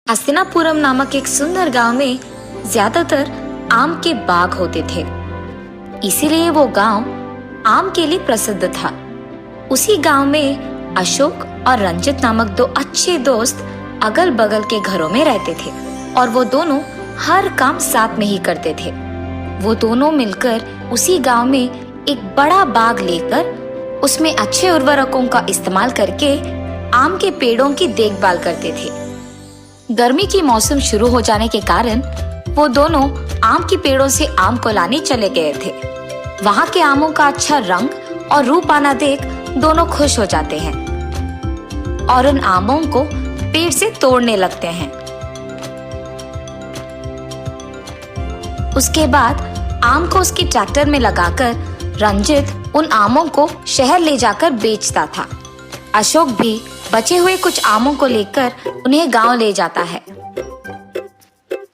हस्तिनापुरम नामक एक सुंदर गांव में ज्यादातर आम के बाग होते थे, इसीलिए वो गांव आम के लिए प्रसिद्ध था। उसी गांव में अशोक और रंजित नामक दो अच्छे दोस्त अगल बगल के घरों में रहते थे और वो दोनों हर काम साथ में ही करते थे। वो दोनों मिलकर उसी गांव में एक बड़ा बाग लेकर उसमें अच्छे उर्वरकों का इस्तेमाल करके आम के पेड़ों की देखभाल करते थे। गर्मी की मौसम शुरू हो जाने के कारण वो दोनों आम के पेड़ों से आम को लाने चले गए थे। वहाँ के आमों का अच्छा रंग और रूप आना देख दोनों खुश हो जाते हैं और उन आमों को पेड़ से तोड़ने लगते हैं। उसके बाद आम को उसके ट्रैक्टर में लगाकर रंजित उन आमों को शहर ले जाकर बेचता था। अशोक भी बचे हुए कुछ आमों को लेकर उन्हें गांव ले जाता है।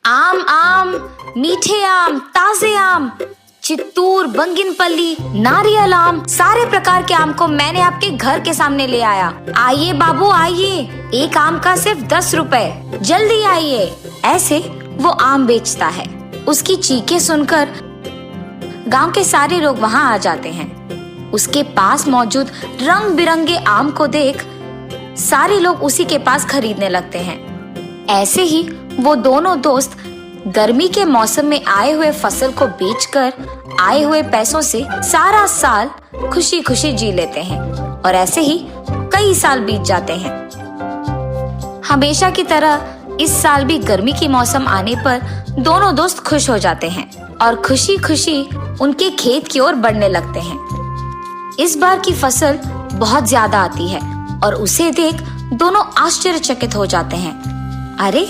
आम आम, मीठे आम, ताजे आम, चित्तूर, बंगिनपल्ली, नारियल आम, सारे प्रकार के आम को मैंने आपके घर के सामने ले आया। आइए बाबू आइए, एक आम का सिर्फ 10 रुपए, जल्दी आइए। ऐसे वो आम बेचता है। उसकी चीखें सुनकर गांव के सारे लोग वहां आ जाते हैं। उसके पास मौजूद रंग बिरंगे आम को देख सारे लोग उसी के पास खरीदने लगते हैं। ऐसे ही वो दोनों दोस्त गर्मी के मौसम में आए हुए फसल को बेचकर आए हुए पैसों से सारा साल खुशी खुशी जी लेते हैं और ऐसे ही कई साल बीत जाते हैं। हमेशा की तरह इस साल भी गर्मी की मौसम आने पर दोनों दोस्त खुश हो जाते हैं और खुशी खुशी उनके खेत की ओर बढ़ने लगते हैं। इस बार की फसल बहुत ज्यादा आती है और उसे देख दोनों आश्चर्यचकित हो जाते हैं। अरे,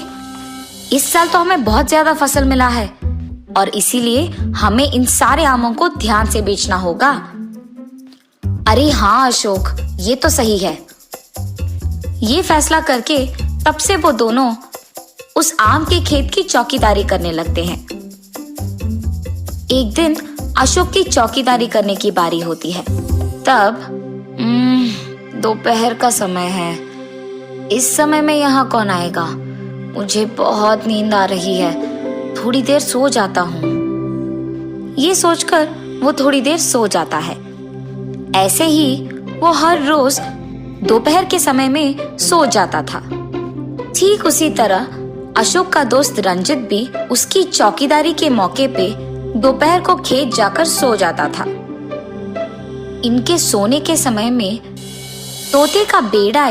इस साल तो हमें बहुत ज्यादा फसल मिला है और इसीलिए हमें इन सारे आमों को ध्यान से बेचना होगा। अरे हाँ अशोक, ये तो सही है। ये फैसला करके तब से वो दोनों उस आम के खेत की चौकीदारी करने लगते हैं। एक दिन अशोक की चौकीदारी करने की बारी होती है। तब दोपहर का समय है। इस समय में यहाँ कौन आएगा? मुझे बहुत नींद आ रही है, थोड़ी देर सो जाता हूँ। ये सोचकर वो थोड़ी देर सो जाता है। ऐसे ही वो हर रोज दोपहर के समय में सो जाता था। ठीक उसी तरह अशोक का दोस्त रंजित भी उसकी चौकीदारी के मौके पे दोपहर को खेत जाकर सो जाता था। इनके सोने के समय में तोते का बेड़ा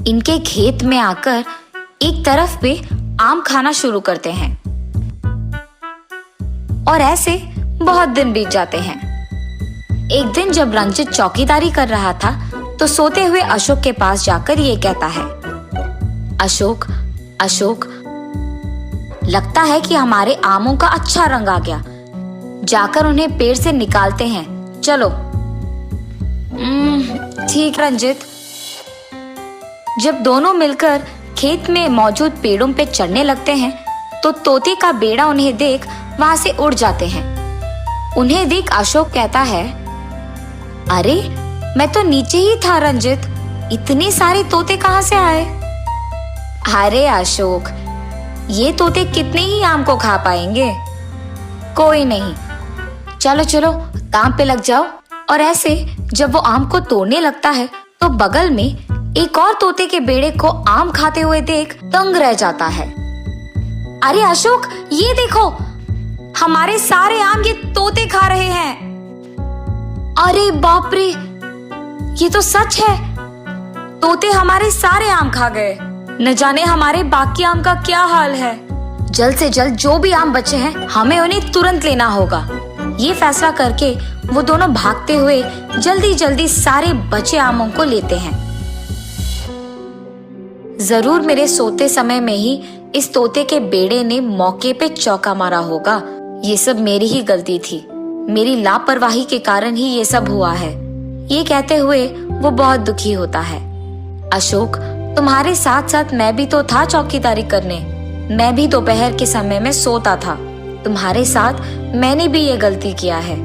इनके खेत में आकर एक तरफ पे आम खाना शुरू करते हैं और ऐसे बहुत दिन बीत जाते हैं। एक दिन जब रंजित चौकीदारी कर रहा था तो सोते हुए अशोक के पास जाकर ये कहता है, अशोक अशोक, लगता है कि हमारे आमों का अच्छा रंग आ गया। जाकर उन्हें पेड़ से निकालते हैं, चलो। ठीक रंजित। जब दोनों मिलकर खेत में मौजूद पेड़ों पे चढ़ने लगते हैं तो तोते का बेड़ा उन्हें देख वहां से उड़ जाते हैं। उन्हें देख अशोक कहता है, अरे मैं तो नीचे ही था रंजित, इतने सारे तोते कहां से आए? अरे अशोक, ये तोते कितने ही आम को खा पाएंगे। कोई नहीं, चलो चलो काम पे लग जाओ। और ऐसे जब वो आम को तोड़ने लगता है तो बगल में एक और तोते के बेड़े को आम खाते हुए देख दंग रह जाता है। अरे अशोक, ये देखो, हमारे सारे आम ये तोते खा रहे हैं। अरे बाप रे, ये तो सच है, तोते हमारे सारे आम खा गए। न जाने हमारे बाकी आम का क्या हाल है। जल्द से जल्द जो भी आम बचे हैं हमें उन्हें तुरंत लेना होगा। ये फैसला करके वो दोनों भागते हुए जल्दी जल्दी सारे बचे आमों को लेते हैं। जरूर मेरे सोते समय में ही इस तोते के बेड़े ने मौके पे चौका मारा होगा। ये सब मेरी ही गलती थी, मेरी लापरवाही के कारण ही ये सब हुआ है। ये कहते हुए वो बहुत दुखी होता है। अशोक, तुम्हारे साथ साथ मैं भी तो था चौकीदारी करने। मैं भी दोपहर के समय में सोता था। तुम्हारे साथ मैंने भी ये गलती किया है।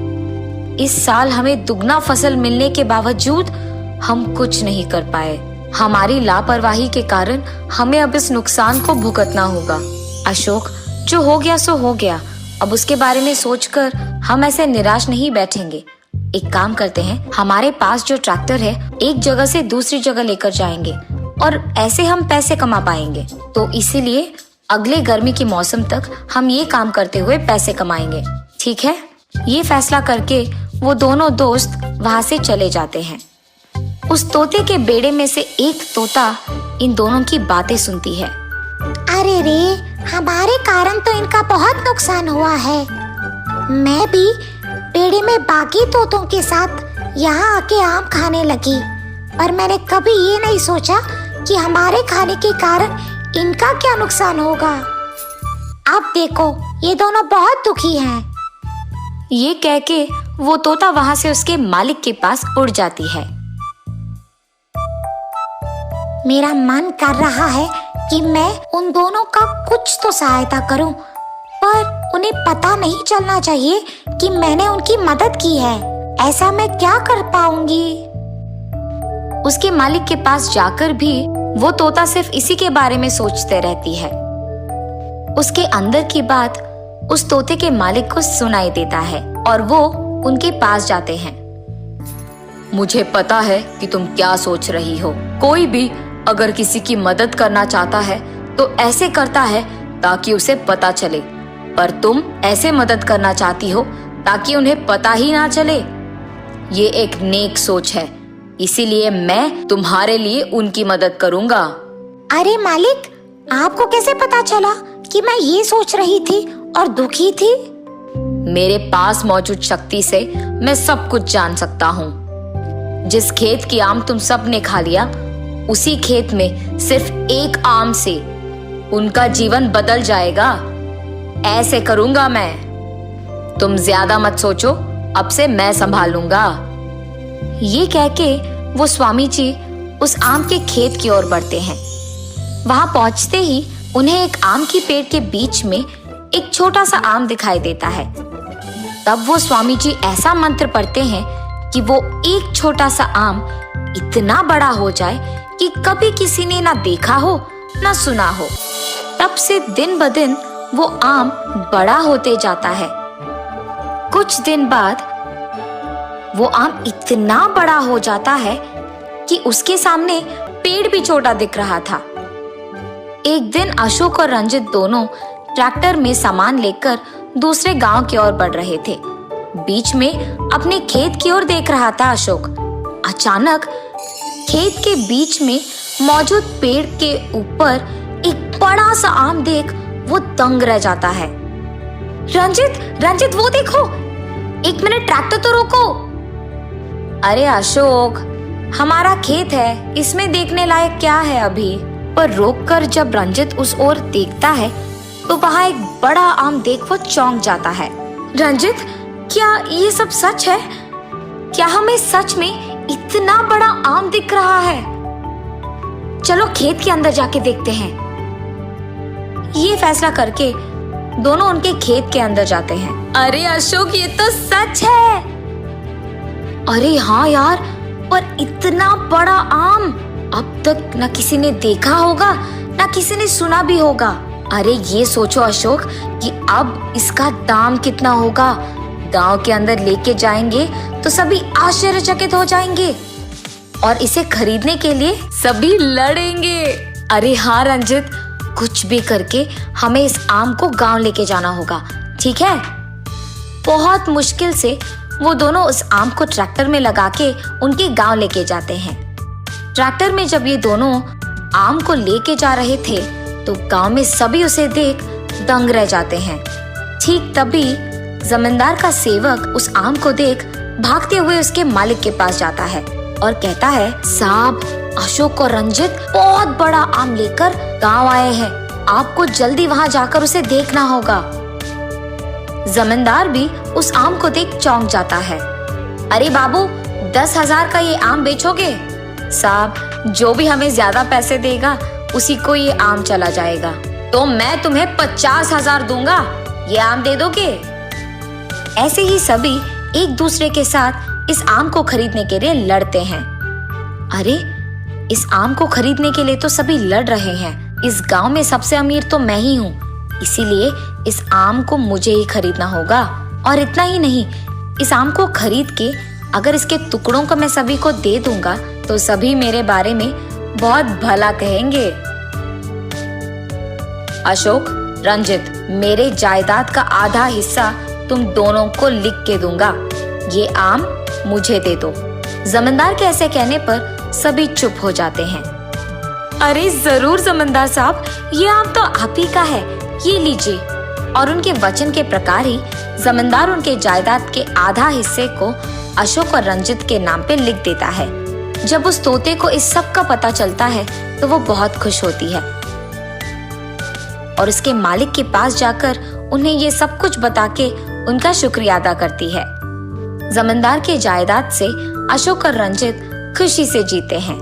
इस साल हमें दुगना फसल मिलने के बावजूद हम कुछ नहीं कर पाए। हमारी लापरवाही के कारण हमें अब इस नुकसान को भुगतना होगा। अशोक, जो हो गया सो हो गया, अब उसके बारे में सोचकर हम ऐसे निराश नहीं बैठेंगे। एक काम करते हैं, हमारे पास जो ट्रैक्टर है एक जगह से दूसरी जगह लेकर जाएंगे और ऐसे हम पैसे कमा पाएंगे। तो इसीलिए अगले गर्मी के मौसम तक हम ये काम करते हुए पैसे कमाएंगे, ठीक है? ये फैसला करके वो दोनों दोस्त वहाँ से चले जाते हैं। उस तोते के बेड़े में से एक तोता इन दोनों की बातें सुनती है। अरे रे, हमारे कारण तो इनका बहुत नुकसान हुआ है। मैं भी बेड़े में बाकी तोतों के साथ यहाँ आके आम खाने लगी, पर मैंने कभी ये नहीं सोचा कि हमारे खाने के कारण इनका क्या नुकसान होगा। अब देखो, ये दोनों बहुत दुखी हैं। ये कह के वो तोता वहाँ से उसके मालिक के पास उड़ जाती है। मेरा मन कर रहा है कि मैं उन दोनों का कुछ तो सहायता करूं, पर उन्हें पता नहीं चलना चाहिए कि मैंने उनकी मदद की है। ऐसा मैं क्या कर पाऊंगी? उसके मालिक के पास जाकर भी वो तोता सिर्फ इसी के बारे में सोचते रहती है। उसके अंदर की बात उस तोते के मालिक को सुनाई देता है और वो उनके पास जाते हैं। मुझे पता है कि तुम क्या सोच रही हो। कोई भी अगर किसी की मदद करना चाहता है तो ऐसे करता है ताकि उसे पता चले, पर तुम ऐसे मदद करना चाहती हो ताकि उन्हें पता ही ना चले। ये एक नेक सोच है, इसीलिए मैं तुम्हारे लिए उनकी मदद करूंगा। अरे मालिक, आपको कैसे पता चला कि मैं ये सोच रही थी और दुखी थी? मेरे पास मौजूद शक्ति से मैं सब कुछ जान सकता हूँ। जिस खेत की आम तुम सब ने खा लिया, उसी खेत में सिर्फ एक आम से उनका जीवन बदल जाएगा। ऐसे करूंगा मैं। तुम ज्यादा मत सोचो, अब से मैं संभालूंगा। ये कह के वो स्वामी जी उस आम के खेत की ओर बढ़ते हैं। वहां पहुंचते ही उन्हें एक आम की पेड़ के बीच में एक छोटा सा आम दिखाई देता है। तब वो स्वामी जी ऐसा मंत्र पढ़ते हैं कि वो एक छोटा सा आम इतना बड़ा हो जाए कि कभी किसी ने ना देखा हो ना सुना हो। तब से दिन ब दिन वो आम बड़ा होते जाता है। कुछ दिन बाद वो आम इतना बड़ा हो जाता है कि उसके सामने पेड़ भी छोटा दिख रहा था। एक दिन अशोक और रंजित दोनों ट्रैक्टर में सामान लेकर दूसरे गांव की ओर बढ़ रहे थे। बीच में अपने खेत की ओर देख रहा था अशोक। अचानक खेत के बीच में मौजूद पेड़ के ऊपर एक बड़ा सा आम देख वो दंग रह जाता है। रंजित वो देखो, एक मिनट ट्रैक्टर तो रोको। अरे अशोक, हमारा खेत है, इसमें देखने लायक क्या है अभी? पर रोककर जब रंजित उस ओर देखता है तो वहाँ एक बड़ा आम देख वो चौंक जाता है। रंजित, क्या ये सब सच है? क्या हमें सच में इतना बड़ा आम दिख रहा है? चलो खेत के अंदर जाके देखते हैं। ये फैसला करके दोनों उनके खेत के अंदर जाते हैं। अरे अशोक, ये तो सच है। अरे हाँ यार, पर इतना बड़ा आम अब तक न किसी ने देखा होगा न किसी ने सुना भी होगा। अरे ये सोचो अशोक कि अब इसका दाम कितना होगा। गांव के अंदर लेके जाएंगे तो सभी आश्चर्यचकित हो जाएंगे और इसे खरीदने के लिए सभी लड़ेंगे। अरे हाँ रंजित, कुछ भी करके हमें इस आम को गांव लेके जाना होगा, ठीक है? बहुत मुश्किल से वो दोनों उस आम को ट्रैक्टर में लगा के उनके गांव लेके जाते हैं। ट्रैक्टर में जब ये दोनों आम को लेके जा रहे थे तो गांव में सभी उसे देख दंग रह जाते हैं। ठीक तभी जमींदार का सेवक उस आम को देख भागते हुए उसके मालिक के पास जाता है और कहता है, साहब, अशोक और रंजित बहुत बड़ा आम लेकर गांव आए हैं, आपको जल्दी वहां जाकर उसे देखना होगा। जमींदार भी उस आम को देख चौंक जाता है। अरे बाबू, 10,000 का ये आम बेचोगे? साहब, जो भी हमें ज्यादा पैसे देगा उसी को ये आम चला जाएगा। तो मैं तुम्हें 50,000 दूंगा, ये आम दे दोगे? ऐसे ही सभी एक दूसरे के साथ इस आम को खरीदने के लिए लड़ते हैं। अरे इस आम को खरीदने के लिए तो सभी लड़ रहे हैं। इस गांव में सबसे अमीर तो मैं ही हूँ, इसीलिए इस आम को मुझे ही खरीदना होगा। और इतना ही नहीं, इस आम को खरीद के अगर इसके टुकड़ों को मैं सभी को दे दूंगा तो सभी मेरे बारे में बहुत भला कहेंगे। अशोक, रंजित, मेरे जायदाद का आधा हिस्सा तुम दोनों को लिख के दूंगा। ये आम मुझे दे दो। जमींदार के ऐसे कहने पर सभी चुप हो जाते हैं। अरे जरूर जमींदार साहब, ये आम तो आप ही का है, ये लीजिए। और उनके वचन के प्रकार ही जमींदार उनके जायदाद के आधा हिस्से को अशोक और रंजित के नाम पे लिख देता है। जब उस तोते को इस सब का पता चलता है तो वो बहुत खुश होती है और उसके मालिक के पास जाकर उन्हें ये सब कुछ बता के उनका शुक्रिया अदा करती है। जमींदार के जायदाद से अशोक और रंजित खुशी से जीते हैं।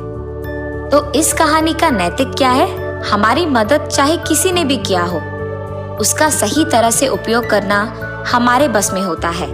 तो इस कहानी का नैतिक क्या है? हमारी मदद चाहे किसी ने भी किया हो, उसका सही तरह से उपयोग करना हमारे बस में होता है।